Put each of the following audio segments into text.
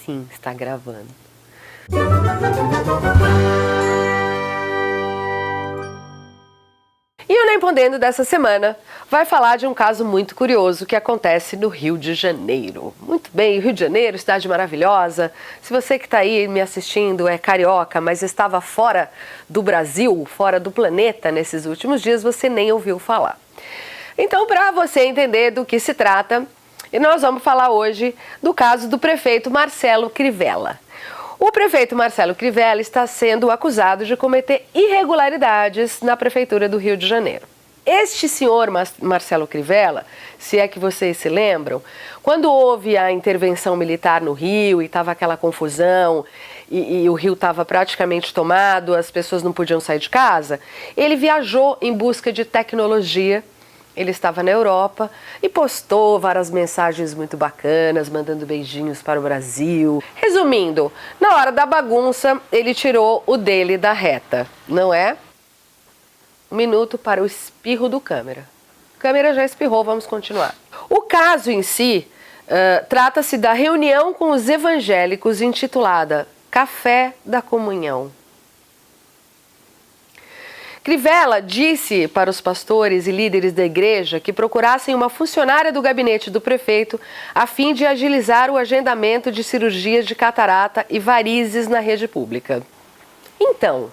Sim, está gravando. E o Nem Podendo dessa semana vai falar de um caso muito curioso que acontece no Rio de Janeiro. Muito bem, Rio de Janeiro, cidade maravilhosa. Se você que está aí me assistindo é carioca, mas estava fora do Brasil, fora do planeta nesses últimos dias, você nem ouviu falar. Então, para você entender do que se trata, nós vamos falar hoje do caso do prefeito Marcelo Crivella. O prefeito Marcelo Crivella está sendo acusado de cometer irregularidades na Prefeitura do Rio de Janeiro. Este senhor Marcelo Crivella, se é que vocês se lembram, quando houve a intervenção militar no Rio e estava aquela confusão e o Rio estava praticamente tomado, as pessoas não podiam sair de casa, ele viajou em busca de tecnologia. Ele estava na Europa e postou várias mensagens muito bacanas, mandando beijinhos para o Brasil. Resumindo, na hora da bagunça, ele tirou o dele da reta, não é? 1 minuto para o espirro do câmera. A câmera já espirrou, vamos continuar. O caso em si trata-se da reunião com os evangélicos intitulada Café da Comunhão. Crivella disse para os pastores e líderes da igreja que procurassem uma funcionária do gabinete do prefeito a fim de agilizar o agendamento de cirurgias de catarata e varizes na rede pública. Então,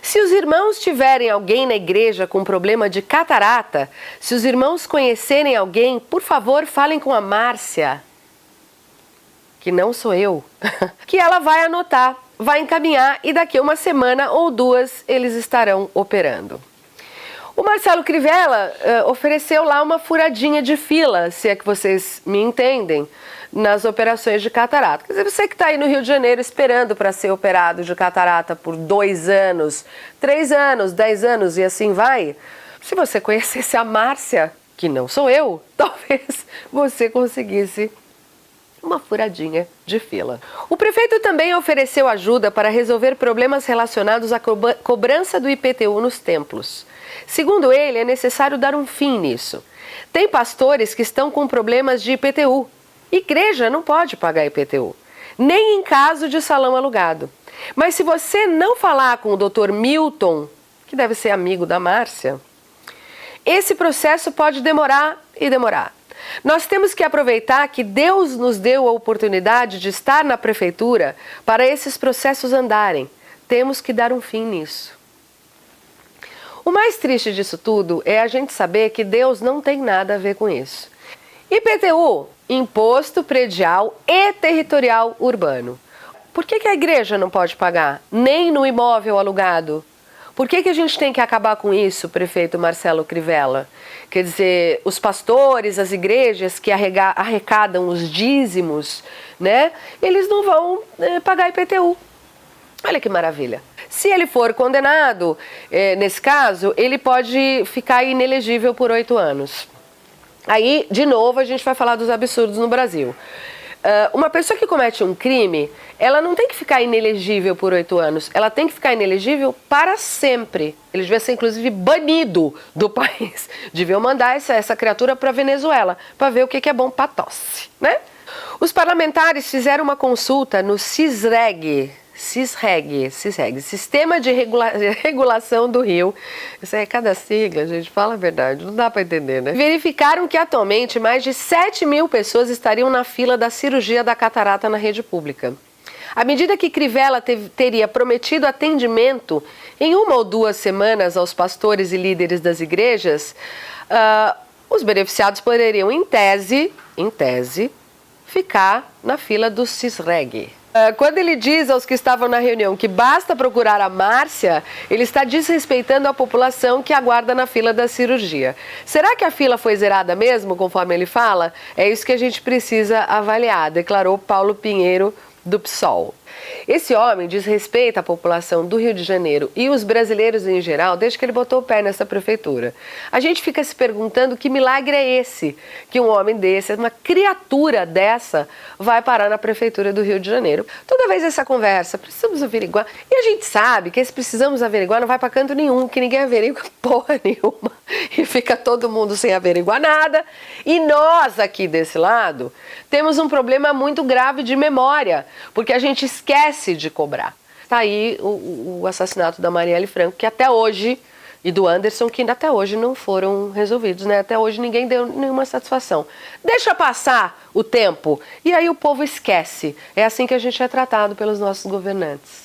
se os irmãos tiverem alguém na igreja com problema de catarata, se os irmãos conhecerem alguém, por favor, falem com a Márcia, que não sou eu, que ela vai anotar, vai encaminhar e daqui a 1 semana ou 2 eles estarão operando. O Marcelo Crivella ofereceu lá uma furadinha de fila, se é que vocês me entendem, nas operações de catarata. Quer dizer, você que está aí no Rio de Janeiro esperando para ser operado de catarata por 2 anos, 3 anos, 10 anos e assim vai, se você conhecesse a Márcia, que não sou eu, talvez você conseguisse uma furadinha de fila. O prefeito também ofereceu ajuda para resolver problemas relacionados à cobrança do IPTU nos templos. Segundo ele, é necessário dar um fim nisso. Tem pastores que estão com problemas de IPTU. Igreja não pode pagar IPTU, nem em caso de salão alugado. Mas se você não falar com o Dr. Milton, que deve ser amigo da Márcia, esse processo pode demorar e demorar. Nós temos que aproveitar que Deus nos deu a oportunidade de estar na prefeitura para esses processos andarem. Temos que dar um fim nisso. O mais triste disso tudo é a gente saber que Deus não tem nada a ver com isso. IPTU, Imposto Predial e Territorial Urbano. Por que a igreja não pode pagar? Nem no imóvel alugado? Por que a gente tem que acabar com isso, prefeito Marcelo Crivella? Quer dizer, os pastores, as igrejas que arrecadam os dízimos, né? Eles não vão pagar IPTU. Olha que maravilha. Se ele for condenado, nesse caso, ele pode ficar inelegível por 8 anos. Aí, de novo, a gente vai falar dos absurdos no Brasil. Uma pessoa que comete um crime, ela não tem que ficar inelegível por 8 anos, ela tem que ficar inelegível para sempre. Ele devia ser, inclusive, banido do país. Deviam mandar essa criatura para a Venezuela, para ver o que é bom para tosse, né? Os parlamentares fizeram uma consulta no CISREG, Sistema de Regulação do Rio. Isso aí é cada sigla, gente, fala a verdade, não dá para entender, né? Verificaram que atualmente mais de 7 mil pessoas estariam na fila da cirurgia da catarata na rede pública. À medida que Crivella teria prometido atendimento em 1 ou 2 semanas aos pastores e líderes das igrejas, os beneficiados poderiam, em tese, ficar na fila do CISREG. Quando ele diz aos que estavam na reunião que basta procurar a Márcia, ele está desrespeitando a população que aguarda na fila da cirurgia. Será que a fila foi zerada mesmo, conforme ele fala? É isso que a gente precisa avaliar, declarou Paulo Pinheiro, do PSOL. Esse homem desrespeita a população do Rio de Janeiro e os brasileiros em geral desde que ele botou o pé nessa prefeitura. A gente fica se perguntando que milagre é esse, que um homem desse, uma criatura dessa, vai parar na prefeitura do Rio de Janeiro. Toda vez essa conversa, precisamos averiguar, e a gente sabe que esse precisamos averiguar não vai para canto nenhum, que ninguém averigua porra nenhuma. e fica todo mundo sem averiguar nada. E nós aqui desse lado temos um problema muito grave de memória, porque a gente esquece de cobrar. Está aí o assassinato da Marielle Franco, que até hoje, e do Anderson, que até hoje não foram resolvidos, né? Até hoje ninguém deu nenhuma satisfação. Deixa passar o tempo e aí o povo esquece. É assim que a gente é tratado pelos nossos governantes.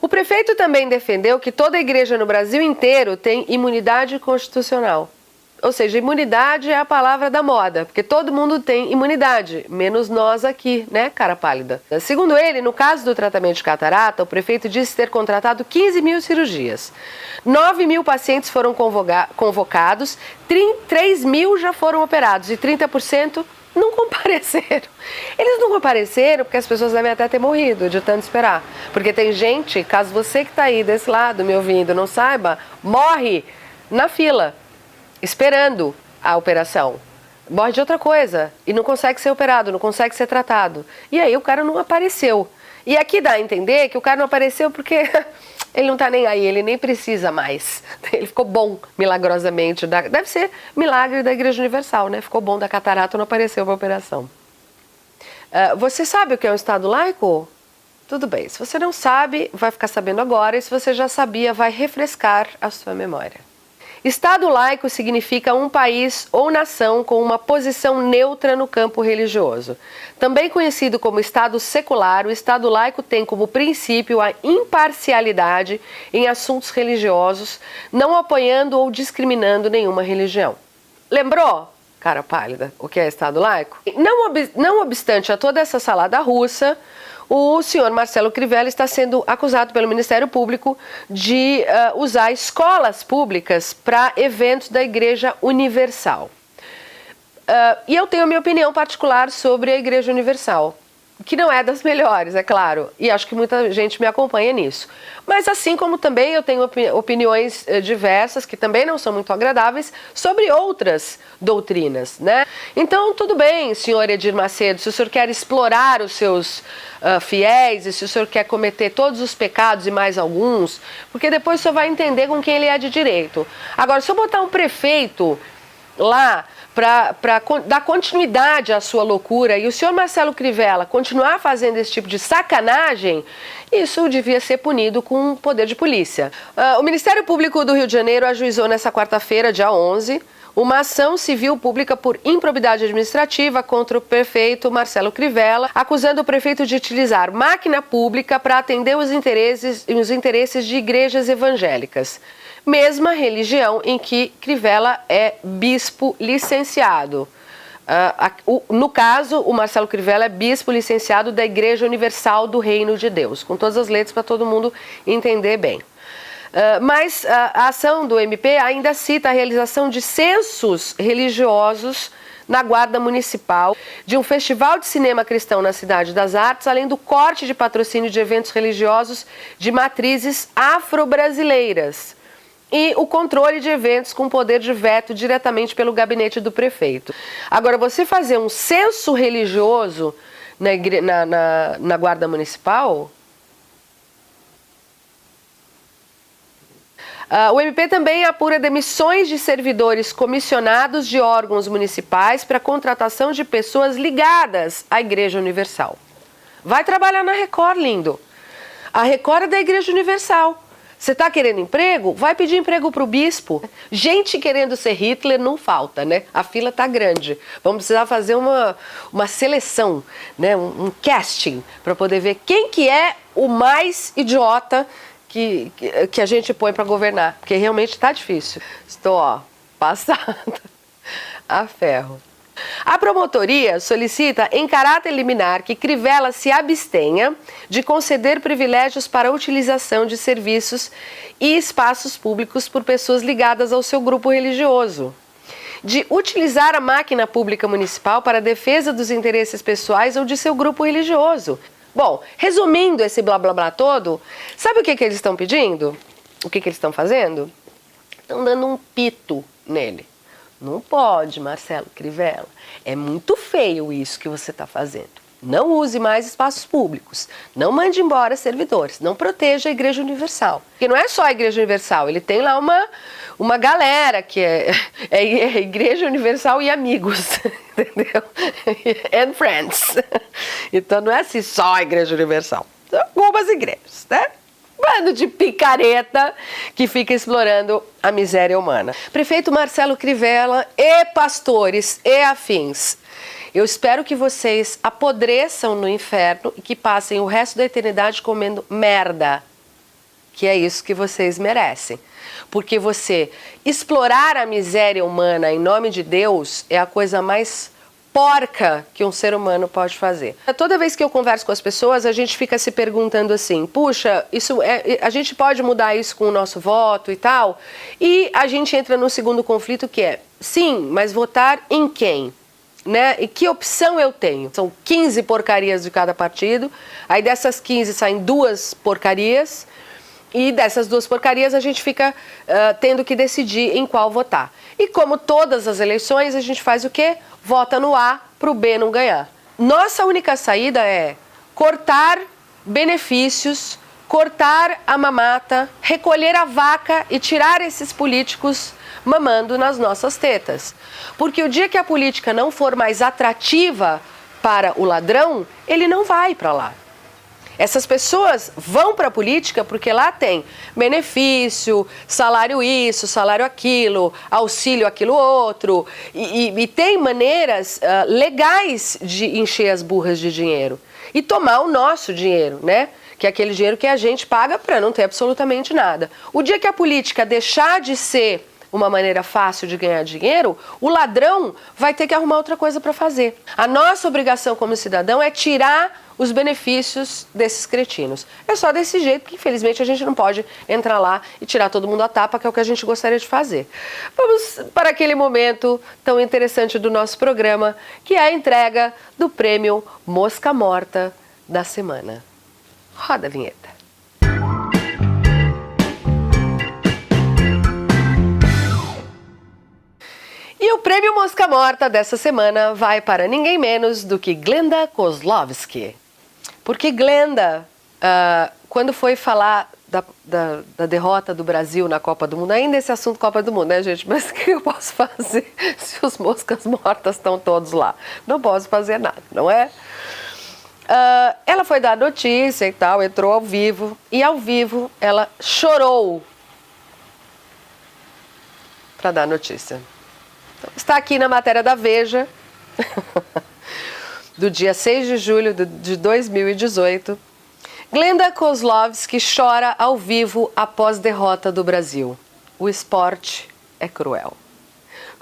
O prefeito também defendeu que toda igreja no Brasil inteiro tem imunidade constitucional. Ou seja, imunidade é a palavra da moda, porque todo mundo tem imunidade, menos nós aqui, né, cara pálida. Segundo ele, no caso do tratamento de catarata, o prefeito disse ter contratado 15 mil cirurgias. 9 mil pacientes foram convocados, 3 mil já foram operados e 30% não compareceram. Eles não compareceram porque as pessoas devem até ter morrido de tanto esperar. Porque tem gente, caso você que está aí desse lado me ouvindo não saiba, morre na fila, esperando a operação. Morre de outra coisa e não consegue ser operado, não consegue ser tratado. E aí o cara não apareceu. E aqui dá a entender que o cara não apareceu porque ele não tá nem aí, ele nem precisa mais. Ele ficou bom, milagrosamente. Deve ser milagre da Igreja Universal, né? Ficou bom da catarata, não apareceu para a operação. Você sabe o que é um Estado laico? Tudo bem. Se você não sabe, vai ficar sabendo agora. E se você já sabia, vai refrescar a sua memória. Estado laico significa um país ou nação com uma posição neutra no campo religioso. Também conhecido como Estado secular, o Estado laico tem como princípio a imparcialidade em assuntos religiosos, não apoiando ou discriminando nenhuma religião. Lembrou, cara pálida, o que é Estado laico? Não obstante a toda essa salada russa, o senhor Marcelo Crivella está sendo acusado pelo Ministério Público de usar escolas públicas para eventos da Igreja Universal. E eu tenho a minha opinião particular sobre a Igreja Universal, que não é das melhores, é claro, e acho que muita gente me acompanha nisso. Mas assim como também eu tenho opiniões diversas, que também não são muito agradáveis, sobre outras doutrinas, né? Então, tudo bem, senhor Edir Macedo, se o senhor quer explorar os seus fiéis, e se o senhor quer cometer todos os pecados e mais alguns, porque depois o senhor vai entender com quem ele é de direito. Agora, se eu botar um prefeito lá para dar continuidade à sua loucura e o senhor Marcelo Crivella continuar fazendo esse tipo de sacanagem, isso devia ser punido com poder de polícia. O Ministério Público do Rio de Janeiro ajuizou nessa quarta-feira, dia 11, uma ação civil pública por improbidade administrativa contra o prefeito Marcelo Crivella, acusando o prefeito de utilizar máquina pública para atender os interesses de igrejas evangélicas. Mesma religião em que Crivella é bispo licenciado. No caso, o Marcelo Crivella é bispo licenciado da Igreja Universal do Reino de Deus, com todas as letras para todo mundo entender bem. Mas a ação do MP ainda cita a realização de censos religiosos na Guarda Municipal, de um festival de cinema cristão na Cidade das Artes, além do corte de patrocínio de eventos religiosos de matrizes afro-brasileiras e o controle de eventos com poder de veto diretamente pelo gabinete do prefeito. Agora, você fazer um censo religioso na Guarda Municipal... O MP também apura demissões de servidores comissionados de órgãos municipais para contratação de pessoas ligadas à Igreja Universal. Vai trabalhar na Record, lindo. A Record é da Igreja Universal. Você está querendo emprego? Vai pedir emprego para o bispo. Gente querendo ser Hitler não falta, né? A fila está grande. Vamos precisar fazer uma seleção, né? Um casting para poder ver quem que é o mais idiota que a gente põe para governar, porque realmente está difícil. Estou, passada a ferro. A promotoria solicita, em caráter liminar, que Crivella se abstenha de conceder privilégios para a utilização de serviços e espaços públicos por pessoas ligadas ao seu grupo religioso, de utilizar a máquina pública municipal para a defesa dos interesses pessoais ou de seu grupo religioso. Bom, resumindo esse blá blá blá todo, sabe o que eles estão pedindo? O que eles estão fazendo? Estão dando um pito nele. Não pode, Marcelo Crivella. É muito feio isso que você está fazendo. Não use mais espaços públicos, não mande embora servidores, não proteja a Igreja Universal. Porque não é só a Igreja Universal, ele tem lá uma galera que é Igreja Universal e amigos, entendeu? And friends. Então não é assim só a Igreja Universal, são algumas igrejas, né? Bando de picareta que fica explorando a miséria humana. Prefeito Marcelo Crivella e pastores e afins. Eu espero que vocês apodreçam no inferno e que passem o resto da eternidade comendo merda, que é isso que vocês merecem. Porque você explorar a miséria humana em nome de Deus é a coisa mais porca que um ser humano pode fazer. Toda vez que eu converso com as pessoas, a gente fica se perguntando assim, puxa, a gente pode mudar isso com o nosso voto e tal? E a gente entra no segundo conflito que é, sim, mas votar em quem? Né? E que opção eu tenho? São 15 porcarias de cada partido, aí dessas 15 saem 2 porcarias, e dessas 2 porcarias a gente fica tendo que decidir em qual votar. E como todas as eleições, a gente faz o quê? Vota no A para o B não ganhar. Nossa única saída é cortar benefícios, cortar a mamata, recolher a vaca e tirar esses políticos mamando nas nossas tetas. Porque o dia que a política não for mais atrativa para o ladrão, ele não vai para lá. Essas pessoas vão para a política porque lá tem benefício, salário isso, salário aquilo, auxílio aquilo outro, e tem maneiras legais de encher as burras de dinheiro e tomar o nosso dinheiro, né? Que é aquele dinheiro que a gente paga para não ter absolutamente nada. O dia que a política deixar de ser uma maneira fácil de ganhar dinheiro, o ladrão vai ter que arrumar outra coisa para fazer. A nossa obrigação como cidadão é tirar os benefícios desses cretinos. É só desse jeito que, infelizmente, a gente não pode entrar lá e tirar todo mundo a tapa, que é o que a gente gostaria de fazer. Vamos para aquele momento tão interessante do nosso programa, que é a entrega do prêmio Mosca Morta da semana. Roda a vinheta. E o prêmio Mosca Morta dessa semana vai para ninguém menos do que Glenda Kozlowski. Porque Glenda, quando foi falar da derrota do Brasil na Copa do Mundo, ainda esse assunto Copa do Mundo, né, gente? Mas o que eu posso fazer se os moscas mortas estão todos lá? Não posso fazer nada, não é? Ela foi dar notícia e tal, entrou ao vivo, e ao vivo ela chorou para dar notícia. Está aqui na matéria da Veja, do dia 6 de julho de 2018. Glenda Kozlowski chora ao vivo após derrota do Brasil. O esporte é cruel.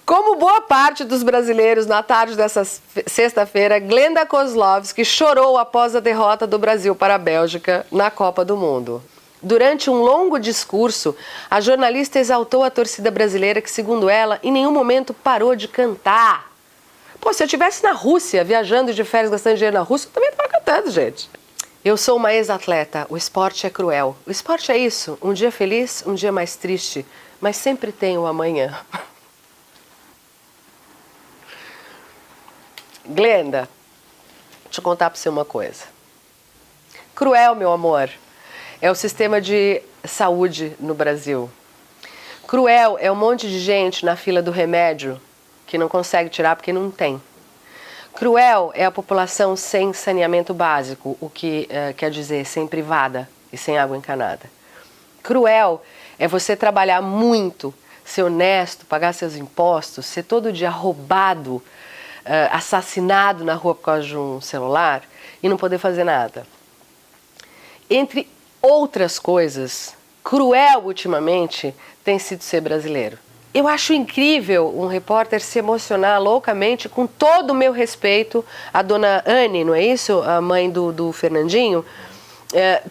Como boa parte dos brasileiros na tarde dessa sexta-feira, Glenda Kozlowski chorou após a derrota do Brasil para a Bélgica na Copa do Mundo. Durante um longo discurso, a jornalista exaltou a torcida brasileira que, segundo ela, em nenhum momento parou de cantar. Pô, se eu estivesse na Rússia, viajando de férias, gastando dinheiro na Rússia, eu também estava cantando, gente. Eu sou uma ex-atleta, o esporte é cruel. O esporte é isso, um dia feliz, um dia mais triste, mas sempre tem o amanhã. Glenda, deixa eu contar para você uma coisa. Cruel, meu amor, é o sistema de saúde no Brasil. Cruel é um monte de gente na fila do remédio que não consegue tirar porque não tem. Cruel é a população sem saneamento básico, o que quer dizer sem privada e sem água encanada. Cruel é você trabalhar muito, ser honesto, pagar seus impostos, ser todo dia roubado, assassinado na rua por causa de um celular e não poder fazer nada. Entre outras coisas, cruel ultimamente tem sido ser brasileiro. Eu acho incrível um repórter se emocionar loucamente, com todo o meu respeito, a dona Anne, não é isso? A mãe do Fernandinho.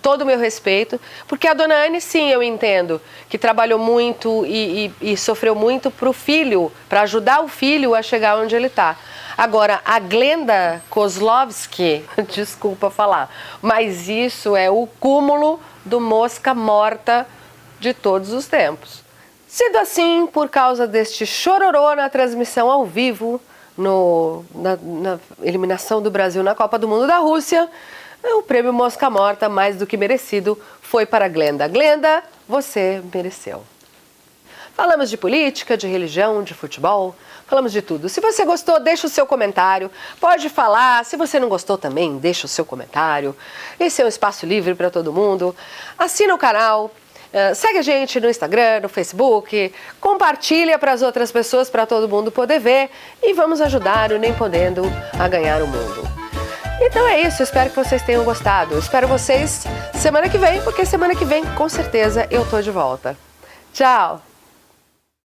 Todo o meu respeito, porque a dona Anne, sim, eu entendo, que trabalhou muito e sofreu muito para o filho, para ajudar o filho a chegar onde ele está. Agora, a Glenda Kozlowski, desculpa falar, mas isso é o cúmulo do mosca morta de todos os tempos. Sendo assim, por causa deste chororô na transmissão ao vivo, na eliminação do Brasil na Copa do Mundo da Rússia, o prêmio Mosca Morta, mais do que merecido, foi para Glenda. Glenda, você mereceu. Falamos de política, de religião, de futebol, falamos de tudo. Se você gostou, deixa o seu comentário, pode falar. Se você não gostou também, deixa o seu comentário. Esse é um espaço livre para todo mundo. Assina o canal, segue a gente no Instagram, no Facebook, compartilha para as outras pessoas, para todo mundo poder ver e vamos ajudar o Nem Podendo a ganhar o mundo. Então é isso, espero que vocês tenham gostado. Eu espero vocês semana que vem, porque semana que vem, com certeza, eu tô de volta. Tchau!